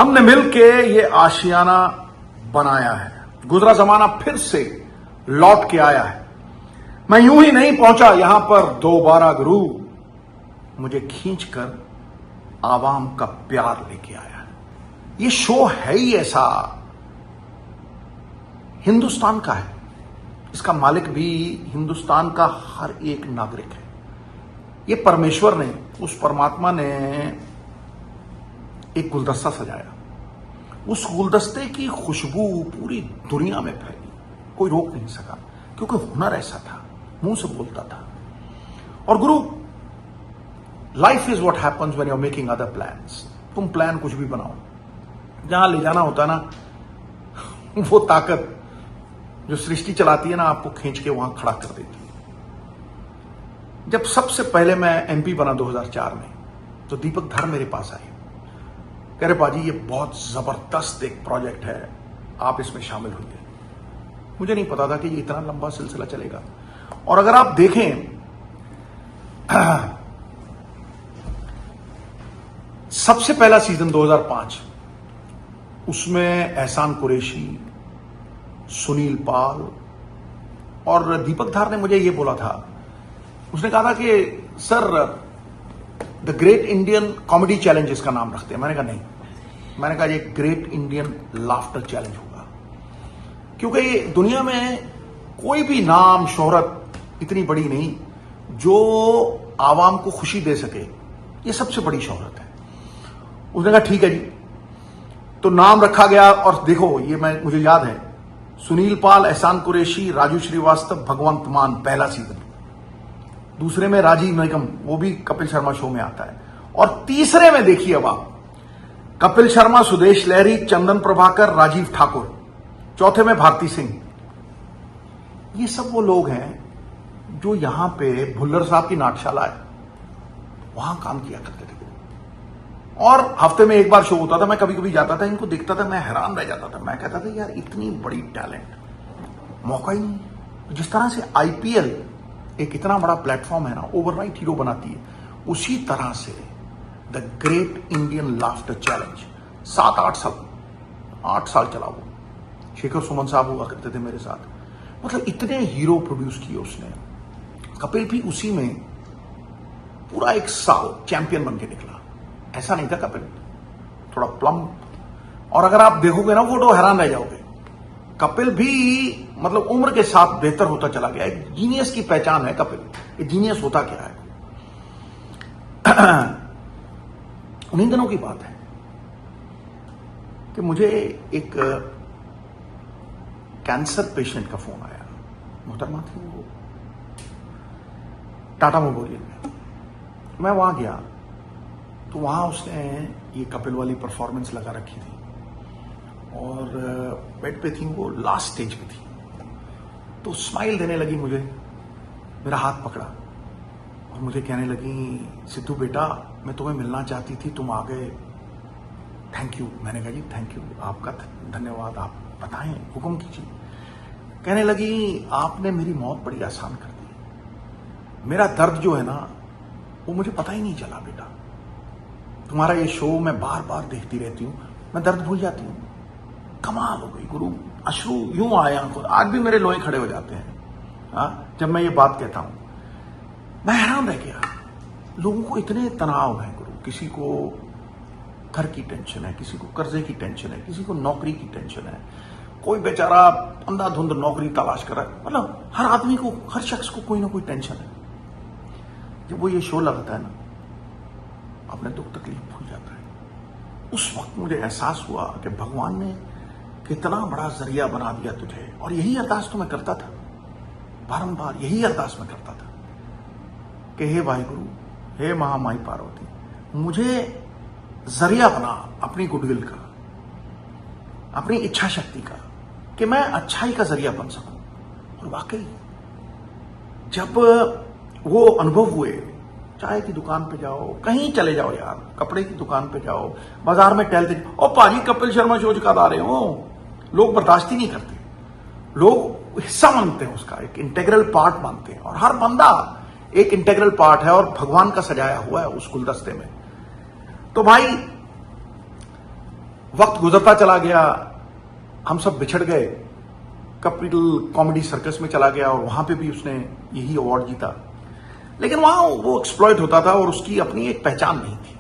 हमने मिलके ये आशियाना बनाया है। गुजरा जमाना फिर से लौट के आया है। मैं यूं ही नहीं पहुंचा यहां पर दोबारा गुरु, मुझे खींचकर आवाम का प्यार लेके आया है। ये शो है ही ऐसा, हिंदुस्तान का है, इसका मालिक भी हिंदुस्तान का हर एक नागरिक है। ये परमेश्वर ने, उस परमात्मा ने एक गुलदस्ता सजाया, उस गुलदस्ते की खुशबू पूरी दुनिया में फैली, कोई रोक नहीं सका, क्योंकि हुनर ऐसा था, मुंह से बोलता था। और गुरु, life is what happens when you are making other plans. तुम प्लान कुछ भी बनाओ, जहां ले जाना होता है ना, वो ताकत जो सृष्टि चलाती है ना, आपको खींच के वहां खड़ा कर देती है। जब सबसे पहले मैं एमपी बना 2004 में, तो दीपक धर मेरे पास आए, कह रहे पाजी ये बहुत जबरदस्त एक प्रोजेक्ट है, आप इसमें शामिल होइए। मुझे नहीं पता था कि ये इतना लंबा सिलसिला चलेगा। और अगर आप देखें, सबसे पहला सीजन 2005, उसमें एहसान कुरैशी, सुनील पाल और दीपक धार ने मुझे यह बोला था, उसने कहा था कि sir the great Indian comedy challenge इसका नाम रखते हैं। मैंने कहा नहीं, मैंने कहा ये ग्रेट इंडियन लाफ्टर चैलेंज होगा, क्योंकि ये दुनिया में कोई भी नाम शोहरत इतनी बड़ी नहीं जो आवाम को खुशी दे सके, ये सबसे बड़ी शोहरत है। उसने कहा ठीक है जी, तो नाम रखा गया। और देखो, ये मुझे याद है, सुनील पाल, एहसान कुरैशी, राजू श्रीवास्तव, भगवंत मान, पहला सीजन। दूसरे में राजीव निगम, वो भी कपिल शर्मा शो में आता है। और तीसरे में देखिए अब आप, कपिल शर्मा, सुदेश लहरी, चंदन प्रभाकर, राजीव ठाकुर। चौथे में भारती सिंह। ये सब वो लोग हैं जो यहां पे भुल्लर साहब की नाट्यशाला है, वहां काम किया करते थे। और हफ्ते में एक बार शो होता था, मैं कभी कभी जाता था, इनको देखता था, मैं हैरान रह जाता था। मैं कहता था यार इतनी बड़ी टैलेंट, मौका ही नहीं। जिस तरह से आईपीएल एक इतना बड़ा प्लेटफॉर्म है ना, ओवरनाइट हीरो बनाती है, उसी तरह से the great Indian laughter challenge 8 साल चला वो। शेखर सुमन साहब हुआ करते थे मेरे साथ। मतलब इतने हीरो प्रोड्यूस किए उसने। कपिल भी उसी में पूरा 1 साल चैंपियन बन के निकला। ऐसा नहीं था कपिल, थोड़ा प्लम। और अगर आप देखोगे ना फोटो, हैरान रह जाओगे। कपिल भी मतलब उम्र के साथ बेहतर होता चला गया। एक जीनियस की पहचान है कपिल। ये जीनियस होता क्या है? उन्हीं दिनों की बात है कि मुझे एक कैंसर पेशेंट का फोन आया। मोहतरमा थी वो, टाटा मेमोरियल में। मैं वहां गया तो वहां उसने ये कपिल वाली परफॉर्मेंस लगा रखी थी और बेड पे थी, वो लास्ट स्टेज पे थी। तो स्माइल देने लगी मुझे, मेरा हाथ पकड़ा और मुझे कहने लगी, सिद्धू बेटा मैं तुम्हें मिलना चाहती थी, तुम आ गए, थैंक यू। मैंने कहा जी थैंक यू, आपका धन्यवाद, आप बताएं, हुक्म कीजिए। कहने लगी, आपने मेरी मौत बड़ी आसान कर दी। मेरा दर्द जो है ना, वो मुझे पता ही नहीं चला बेटा। तुम्हारा ये शो मैं बार बार देखती रहती हूं, मैं दर्द भूल जाती हूं। कमाल हो गई गुरु, अश्रु यूं आए आंखों, आज भी मेरे लोहे खड़े हो जाते हैं जब मैं ये बात कहता हूं। मैं हैरान रह गया, लोगों को इतने तनाव है गुरु। किसी को घर की टेंशन है, किसी को कर्जे की टेंशन है, किसी को नौकरी की टेंशन है, कोई बेचारा अंधाधुंध नौकरी तलाश कर रहा है। मतलब हर आदमी को, हर शख्स को कोई ना कोई टेंशन है। जब वो ये शो लगता है ना, अपने दुख तकलीफ भूल जाता है। उस वक्त मुझे एहसास हुआ कि भगवान ने कितना बड़ा जरिया बना दिया तुझे। और यही अरदास तो मैं करता था, बारंबार यही अरदास मैं करता था कि हे वाहिगुरु, हे महामाई पार्वती, मुझे जरिया बना अपनी गुडविल का, अपनी इच्छा शक्ति का, कि मैं अच्छाई का जरिया बन सकूं। और वाकई जब वो अनुभव हुए, चाय की दुकान पे जाओ, कहीं चले जाओ यार, कपड़े की दुकान पे जाओ, बाजार में टहलते, ओ पाजी कपिल शर्मा शो कब आ रहे हो, लोग बर्दाश्त ही नहीं करते। लोग हिस्सा मानते हैं उसका, एक इंटेग्रल पार्ट मानते हैं। और हर बंदा एक इंटेग्रल पार्ट है और भगवान का सजाया हुआ है उस गुलदस्ते में। तो भाई वक्त गुजरता चला गया, हम सब बिछड़ गए, कपिल कॉमेडी सर्कस में चला गया और वहां पे भी उसने यही अवार्ड जीता। लेकिन वहां वो एक्सप्लॉइट होता था और उसकी अपनी एक पहचान नहीं थी।